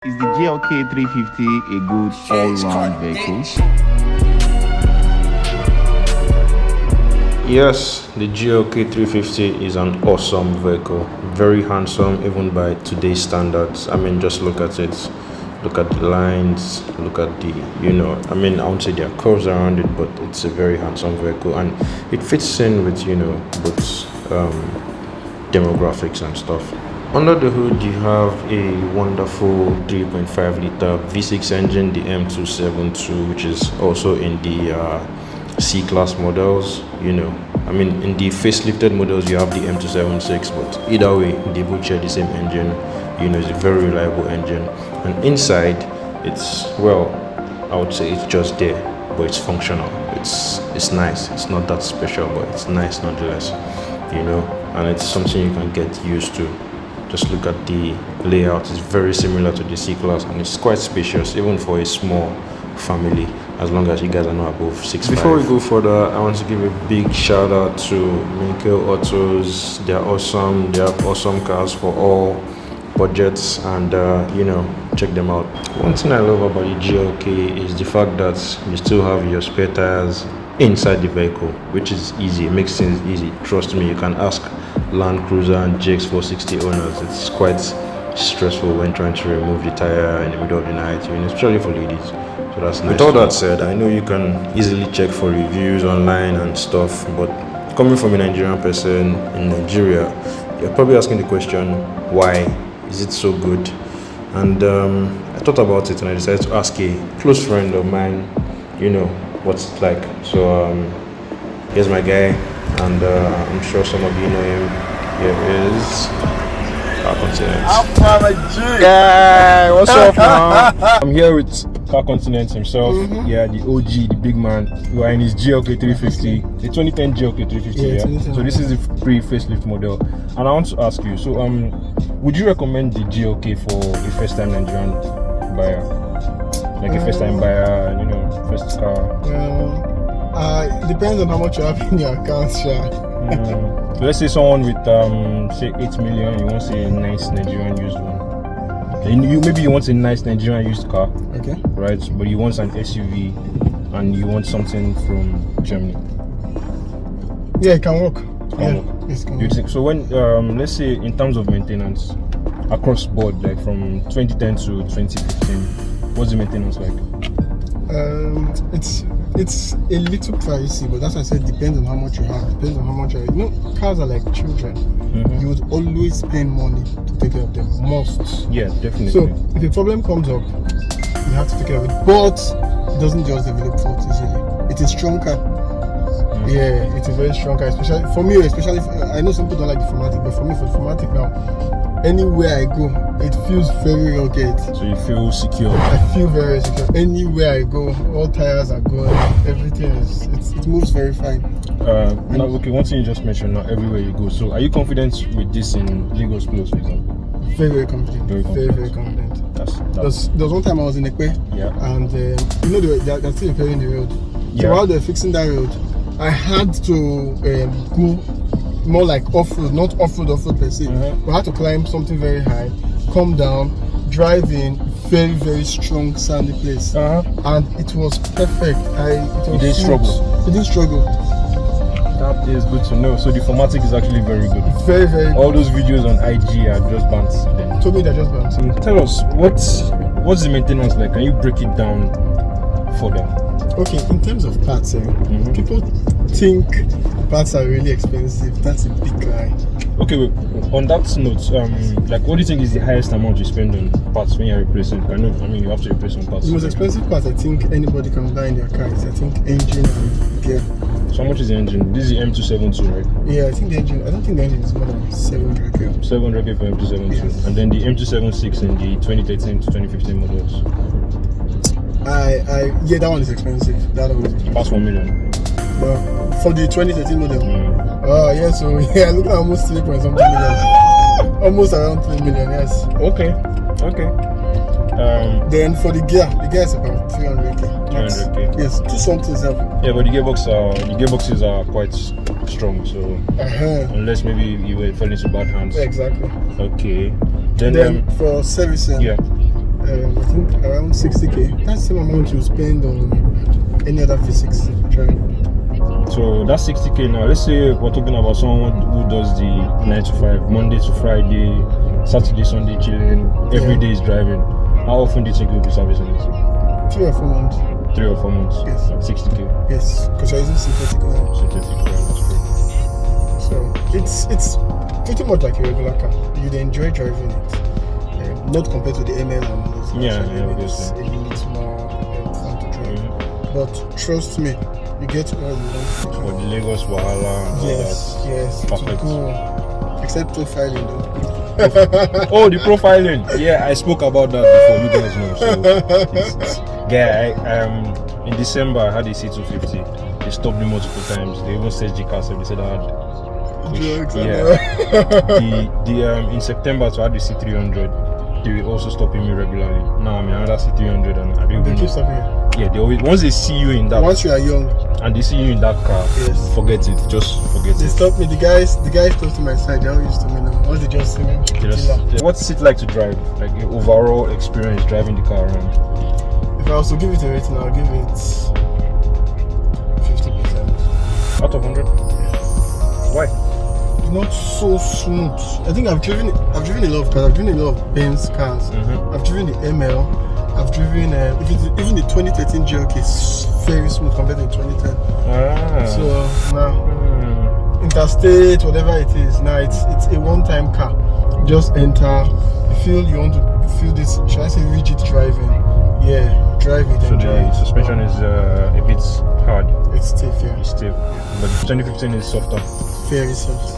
Is the GLK 350 a good all-round vehicle? Yes, the GLK 350 is an awesome vehicle. Very handsome even by today's standards. I mean, just look at it. Look at the lines, look at the, I won't say there are curves around it, but it's a very handsome vehicle. And it fits in with, both demographics and stuff. Under the hood, you have a wonderful 3.5 liter V6 engine, the M272, which is also in the C-Class models. In the facelifted models, you have the M276, but either way, they both share the same engine. It's a very reliable engine. And inside, I would say it's just there, but it's functional. It's nice. It's not that special, but it's nice nonetheless. And it's something you can get used to. Just look at the layout. It's very similar to the C-Class, and it's quite spacious, even for a small family, as long as you guys are not above 6'5". Before we go further, I want to give a big shout out to Minkel Autos. They're awesome. They have awesome cars for all budgets, and check them out. One thing I love about the GLK is the fact that you still have your spare tires inside the vehicle, which is easy. It makes things easy. Trust me, you can ask Land Cruiser and GX460 owners. It's quite stressful when trying to remove the tire in the middle of the night, especially for ladies. So that's nice. With all that said, I know you can easily check for reviews online and stuff, but coming from a Nigerian person in Nigeria, you're probably asking the question, why is it so good? And I thought about it, and I decided to ask a close friend of mine, what's it like. So here's my guy, and I'm sure some of you know him. Here is Car Continent. Yeah, what's up now? I'm here with Car Continent himself. Yeah, the OG, the big man. We are in his GLK 350, the 2010 GLK 350. Yeah. So this is the pre-facelift model, and I want to ask you. So would you recommend the GLK for a first-time Nigerian buyer, like a first-time buyer, first car? It depends on how much you have in your account, So let's say someone with say 8 million, you want a nice Nigerian used one. And maybe you want a nice Nigerian used car, okay, right? But you want an SUV, and you want something from Germany. Yeah, it can work. Yes, can work. So when let's say in terms of maintenance across board, like from 2010 to 2015, what's the maintenance like? It's a little pricey, but that's why I said depends on how much you have. Depends on how much cars are like children. You would always spend money to take care of them. Must. Yeah, definitely. So if a problem comes up, you have to take care of it. But it doesn't just develop faults easily. It's a strong car. Yeah, it's a very strong car. Especially for me, I know some people don't like the Formatic, but for me, for the Formatic now, anywhere I go, it feels very rugged. So you feel secure? I feel very secure. Anywhere I go, all tires are going. Everything it moves very fine. Now, okay, one thing you just mentioned, not everywhere you go. So are you confident with this in Lagos Plus, for example? Very, very confident. Very confident. There was one time I was in Ekpe, and they're still repairing the road. So while they're fixing that road, I had to go more like off-road, not off-road per se. But I had to climb something very high, come down, drive in, very, very strong sandy place. And it was perfect. You didn't struggle? It didn't struggle. That is good to know. So the Formatic is actually very good. Very, very All those videos on IG are just bants. Told me they're just bants. Tell us, what's the maintenance like? Can you break it down for them? Okay, in terms of parts, people think parts are really expensive. That's a big lie. Okay, wait, on that note, what do you think is the highest amount you spend on parts when you're replacing? You have to replace some parts. The most expensive parts I think anybody can buy in their car is engine and gear. So how much is the engine? This is the M272, right? Yeah, I don't think the engine is more than 700k. 700k for M272. Yes. And then the M276 in the 2013 to 2015 models. That one is expensive. Past 1 million. For the 2013 model. Oh yeah, so looking at almost 3 point something million. Almost around 3 million, yes. Okay. Then for the gear is about 300k. 300k. Yes, 2 somethings up. Yeah, but the gearboxes are quite strong, so unless maybe you fell into bad hands. Exactly. Okay. Then for servicing, around 60k. That's the same amount you spend on any other V6 drive. So that's 60k now. Let's say we're talking about someone who does the 9 to 5, Monday to Friday, Saturday, Sunday chilling, every day is driving. How often do you think you'll be servicing it? 3 or 4 months. 3 or 4 months? Yes. 60k? Yes, because you're using synthetic now. Synthetic, that's good. So it's pretty much like a regular car. You'd enjoy driving it. Not compared to the ML and all those cars. Yeah, it's a little more fun to drive. But trust me, you get all you want. For the Lagos Wahala and all that. Yes, Perfect. to go. Except profiling though. Oh, the profiling. Yeah, I spoke about that before, you guys know. So yeah, in December I had a C250. They stopped me multiple times. They even searched the car, so they said I had in September, so I had the C300. They were also stopping me regularly. Now I'm in another C300 and I don't They even keep know. stopping you. Yeah, they always, once they see you in that, Once you are young and they see you in that car, yes, forget it, just forget they it. stop me. The guys close to my side, they're all used to me now. Once they just see me, What's it like to drive? Like your overall experience driving the car around? if I was to give it a rating, I'll give it 50%. Out of 100? Why? Not so smooth. I think I've driven a lot of cars. I've driven a lot of Benz cars. I've driven the ML. I've driven even the 2013 GLK is very smooth compared to the 2010. So now interstate, whatever it is, now it's a one-time car. You just enter. You want to feel this. Should I say rigid driving? Yeah, drive it. So the suspension is a bit hard. It's stiff, yeah. It's stiff, but the 2015 is softer. Very soft.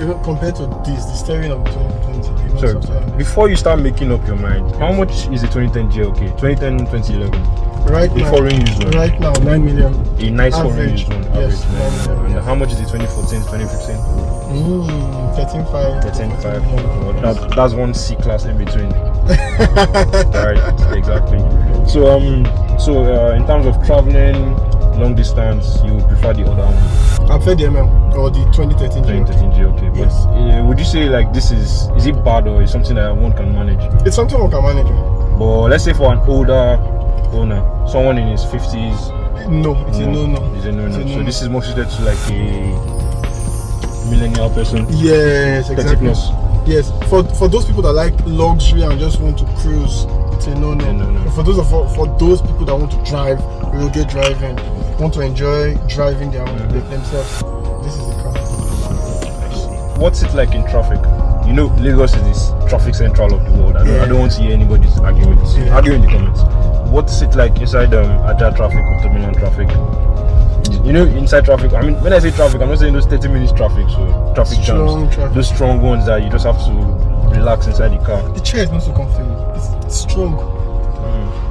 Even compared to this, the steering of the 2020. So before you start making up your mind, how much is the 2010 GLK? 2010, 2011? Right now, foreign use one. Right now, 9 million. A nice foreign use one. Yes, Average, 9 million. And how much is the 2014, 2015? 13.5. 13.5. Well, that's one C class in between. Right, exactly. So in terms of traveling long distance, you would prefer the other one? I prefer the ML or the 2013 GLK. Yes. But would you say like this is it bad or is something that one can manage? It's something one can manage. But let's say for an older owner, someone in his 50s. No, it's a no. It's a no. So this is more suited to like a millennial person. Yes, exactly. Yes, for those people that like luxury and just want to cruise, it's a no. For those people that want to drive, will get driving, want to enjoy driving themselves, this is the car. What's it like in traffic? You know, Lagos is this traffic central of the world. I don't want to hear anybody's arguments. Yeah. Argue in the comments. What's it like inside Ada traffic, of terminal traffic? You know, inside traffic, I mean, when I say traffic, I'm not saying those 30 minutes traffic, so traffic jams. Those strong ones that you just have to relax inside the car. The chair is not so comfortable. It's strong.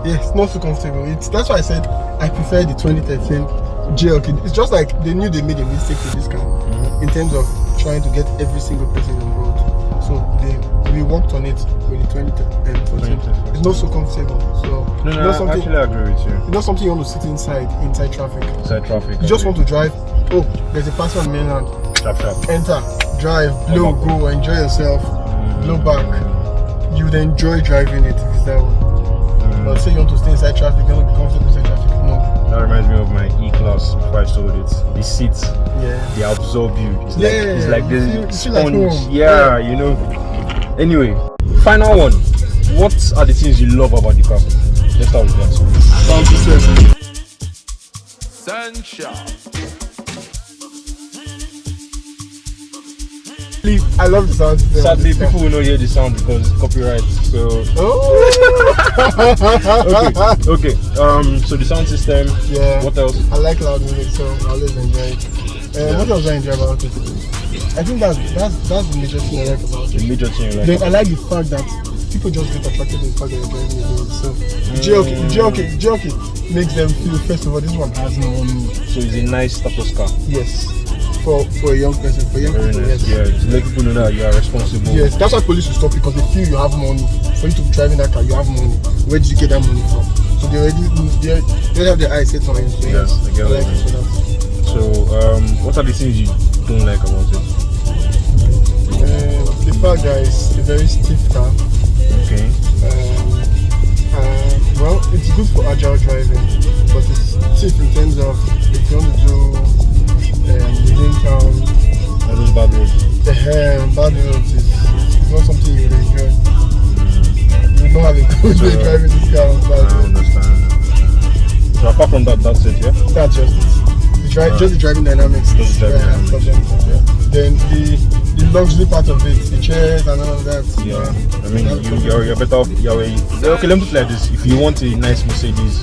Yeah, it's not so comfortable. That's why I said I prefer the 2013 GLK. It's just like they knew they made a mistake with this car in terms of trying to get every single person on the road. So we worked on it with the 2014. It's not so comfortable. So I actually agree with you. It's not something you want to sit inside traffic. Inside traffic. You just want to drive. Oh, there's a person on mainland. Sharp. Enter, drive, blow, go, enjoy yourself, blow back. You would enjoy driving it if it's that one. But say you want to stay inside traffic, you're not comfortable inside traffic. No. That reminds me of my E-Class before I sold it. The seats, they absorb you. It's like the sponge. Like yeah, you know. Anyway, final one. What are the things you love about the car? Let's start with that. Sound system. Sunshine. I love the sound system. Sadly, people will not hear the sound because it's copyright. So. Okay. So the sound system. Yeah. What else? I like loud music, so I always enjoy it. What else I enjoy about it? I think that's the major thing I like about it. The major thing you like. Then I like the fact that people just get attracted to the fact that you're driving it. So GLK makes them feel, first of all, this one has no money. So it's a nice status car. Yes. For a young person, for young people, nice. yes. Yeah, to let people know that you are responsible. Yes, that's why police will stop you because they feel you have money. For you to be driving that car, you have money. Where did you get that money from? So they have their eyes set on you. So yes, I get like it for that. So, what are the things you don't like about it? The fact that it's a very stiff car. Okay. good for agile driving, but it's safe in terms of if you want to do within town. Those bad roads. Bad roads is not something you will enjoy. You don't have a good way driving this car on bad roads. I understand. So apart from that, that's it, yeah? That's just it. Just the driving dynamics. Just the driving dynamics. Yeah. Then the luxury part of it, the chairs and all of that. Yeah. I mean, you're better off. Okay, let me put it like this. If you want a nice Mercedes,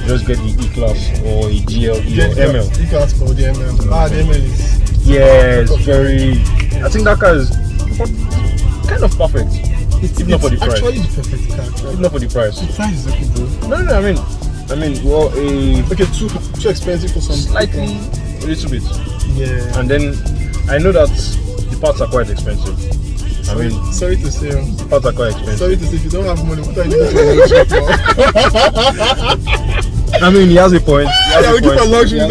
just get the E-Class or a GLE or ML. E-Class or the ML. The ML is... Yeah, it's very... I think that car is kind of perfect. It's not for the price. Actually the perfect car. If not for the price. The price is okay, bro. No, I mean, well, okay, too expensive for some. Slightly, a little bit. Yeah. And then I know that the parts are quite expensive. Sorry to say, the parts are quite expensive. Sorry to say, if you don't have money, what are you looking for? I mean, he has a point. Looking for luxury.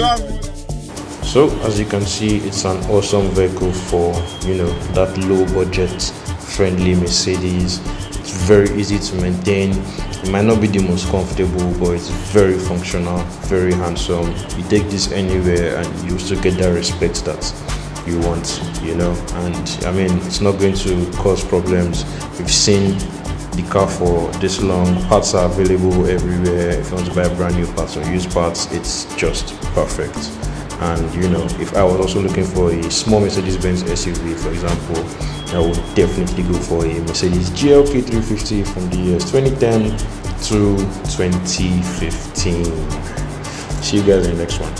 So as you can see, it's an awesome vehicle for that low budget friendly Mercedes. It's very easy to maintain. It might not be the most comfortable, but it's very functional, very handsome. You take this anywhere and you still get that respect that you want, and I mean, it's not going to cause problems. We've seen the car for this long. Parts are available everywhere. If you want to buy brand new parts or used parts, it's just perfect. And if I was also looking for a small Mercedes-Benz SUV, for example, I would definitely go for a Mercedes GLK 350 from the years 2010 to 2015. See you guys in the next one.